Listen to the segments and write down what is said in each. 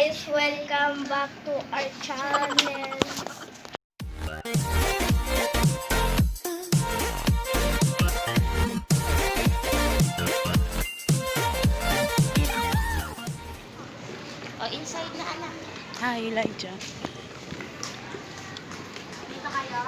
guys, welcome back to our channel. O, inside na anak. Hi, Elijah. Dito kayo?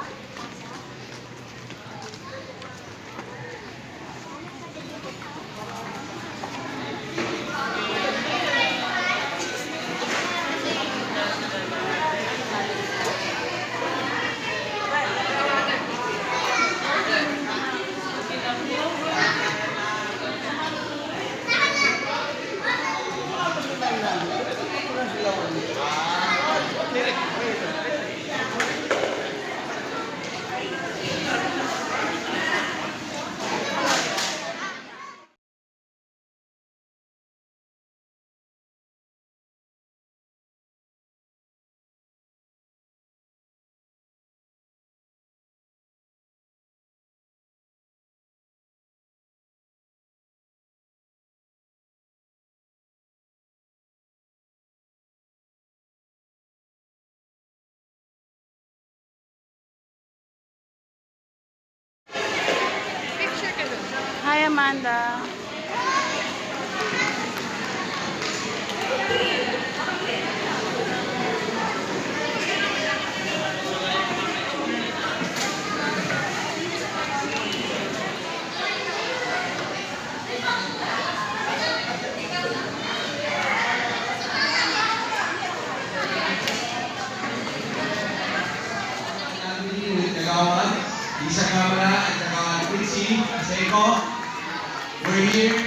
Hi, Amanda. Kagawan, Lisa Camara at Kagawan Quincy, Seiko. We're here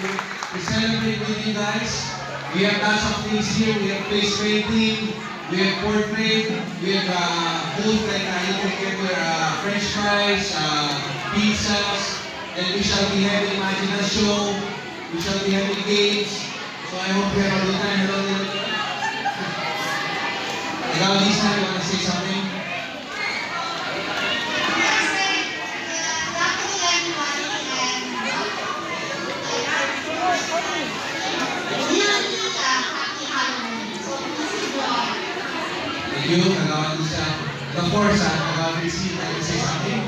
to celebrate with you guys. We have lots of things here. We have face painting, we have portrait, we have booth like you can get your French fries, pizzas, and we shall be having imaginary show. We shall be having games. So I hope you have a good time. Hello, Hello, Lisa, you want to say something? Thank you, Kagawan Lisa. Of course, Kagawan Rizzi, can you say something?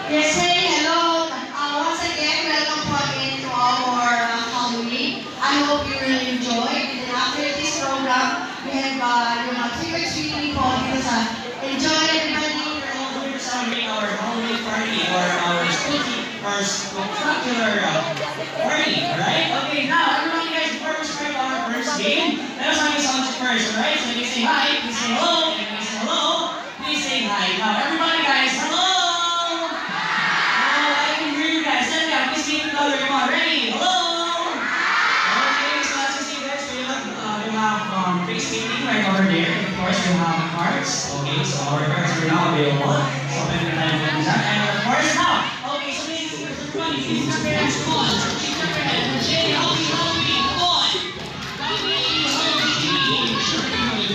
Yes, hey, hello. Once again, welcome po again to our Halloween. I hope you really enjoy. And then after this program, we have yung trick or treating po dito sa enjoy everybody. We're celebrating our Halloween party or our spooky or spectacular party, alright? Okay, now everybody guys, before we start our first game, let us have a sound check first, alright? So you can say hi, please say hello, and you say hello, please say hi. Now everybody guys, hello! Oh, I can hear you guys. Let me have please say it together. Come on, ready? Hello! Okay, so as you see guys, we have face painting right over there. Of course, we have cards. Okay, so our cards are now available. So every time we do that. And of course, now, okay, so this is everybody. Please come here and come on. Please come here and say happy Halloween. Come on. Happy Halloween.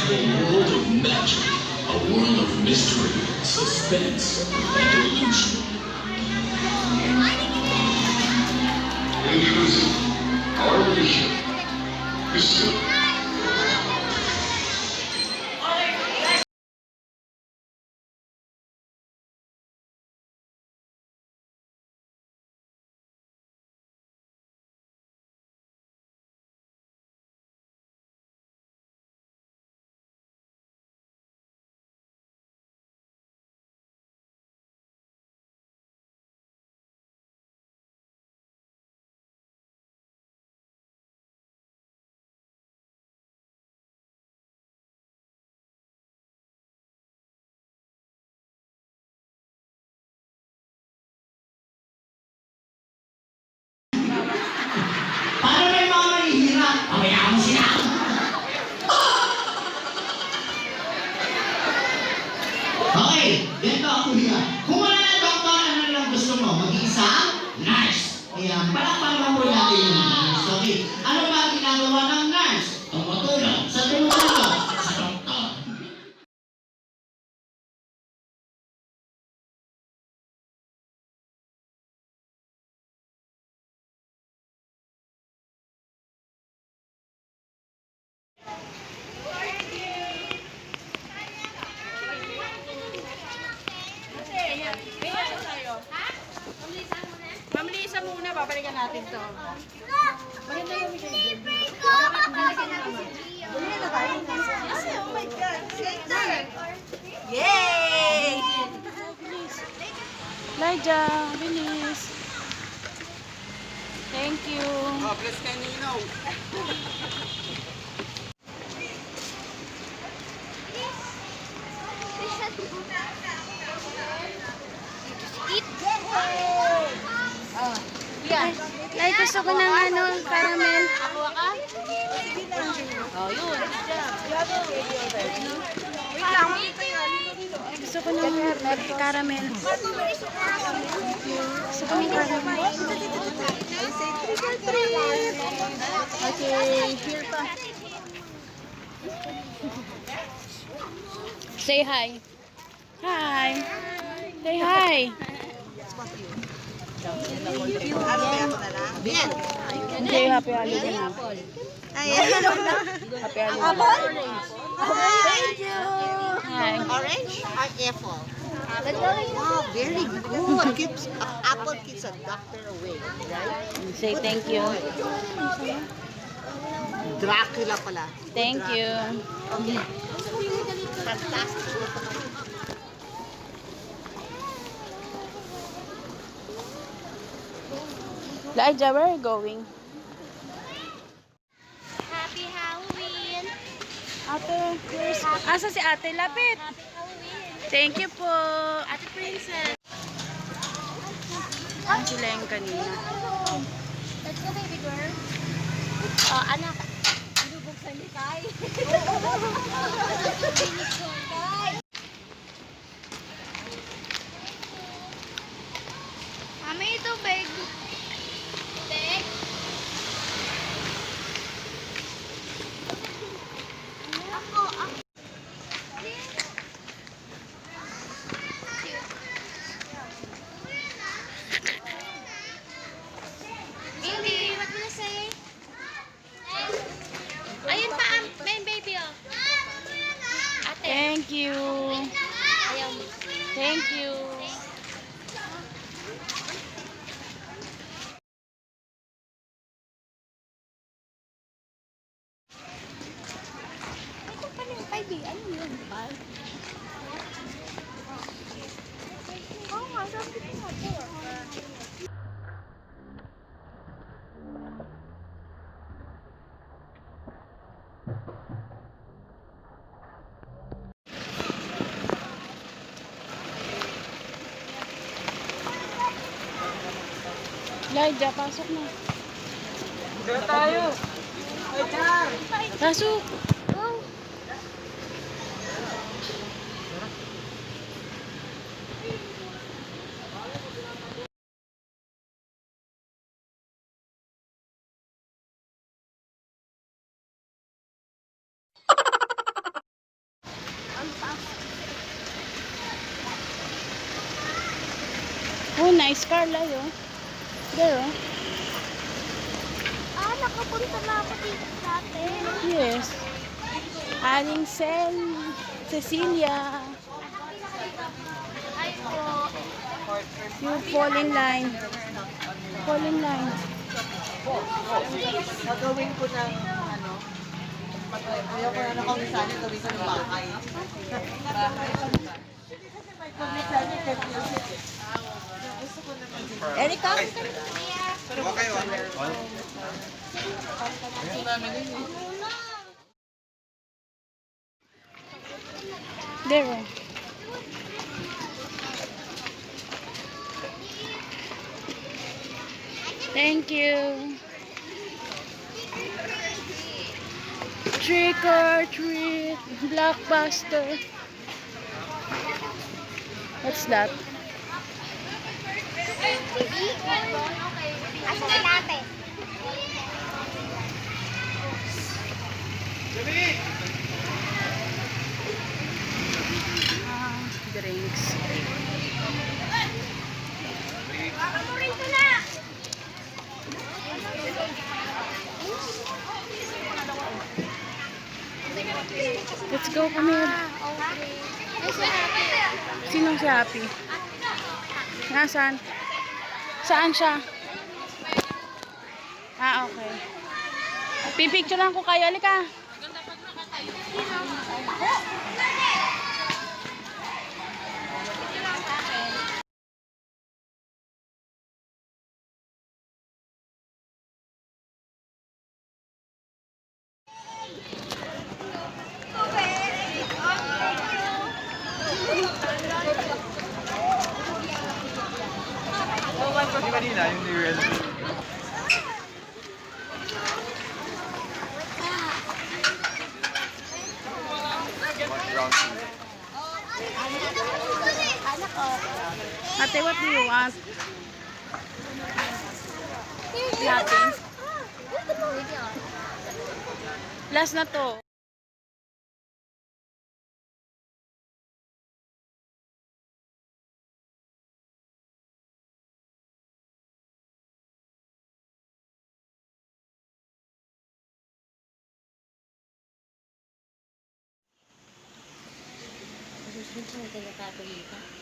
A world of magic, a world of mystery, suspense, and illusion. Introducing our mission is simple. Family, isa muna. Babalikan natin to. Yay! Elijah, bilis. Thank you. Bless kay Nino. Lai, gusto ko ng ano, caramel. Oh, yun. Gusto ko ng caramel. Gusto ko ng caramel. Okay, here pa. Say hi. Hi. Say hi. Hindi, happy holiday na. Happy holiday. Thank you! Hi. Orange or apple? Wow, very good. Keeps apple keeps a doctor away, right? Say thank you. Dracula pala. Thank you. Fantastic. Elijah, where are you going? Happy Halloween! Ate, where's... Asa si ate? Lapit. Happy Halloween! Thank you po. Ate Princess! Ang sila yung kanina. Let's go, baby girl. Oh, anak. Binubuksan ni Kai. Mami, ito bag. Bag? Ako. Baby, what will you say? Ayun pa, main baby, oh. Ate. Thank you. Ayaw mo. Thank you. Ito pa yung 5 eh. Ano yun, ba? Oo nga, sabi ko nga po. Elijah, pasok na. Dito tayo. Pasok. Oh, nice car, Layo. There, oh. Ah, nakapunta na ako dito dati. Yes. Aling Cecilia. Ay po. You fall in line. Fall in line. Gagawin ko ng ano, ayaw ko na ng komisanya, gawin ko ng bakay. Erika? There, oh. Thank you. Trick or treat, Blockbuster. What's that? Asa na dati? Drinks. Makamurin ko na! Let's go, Pamir. Okay. Ay, si Happy. Sinong si Happy? Nasaan? Saan siya? Ah, okay. Pipicture lang ko kayo. Halika. Di kanina, yung real. Ate, what do you want? Natin. Last na to. Susunod tayo katulitan.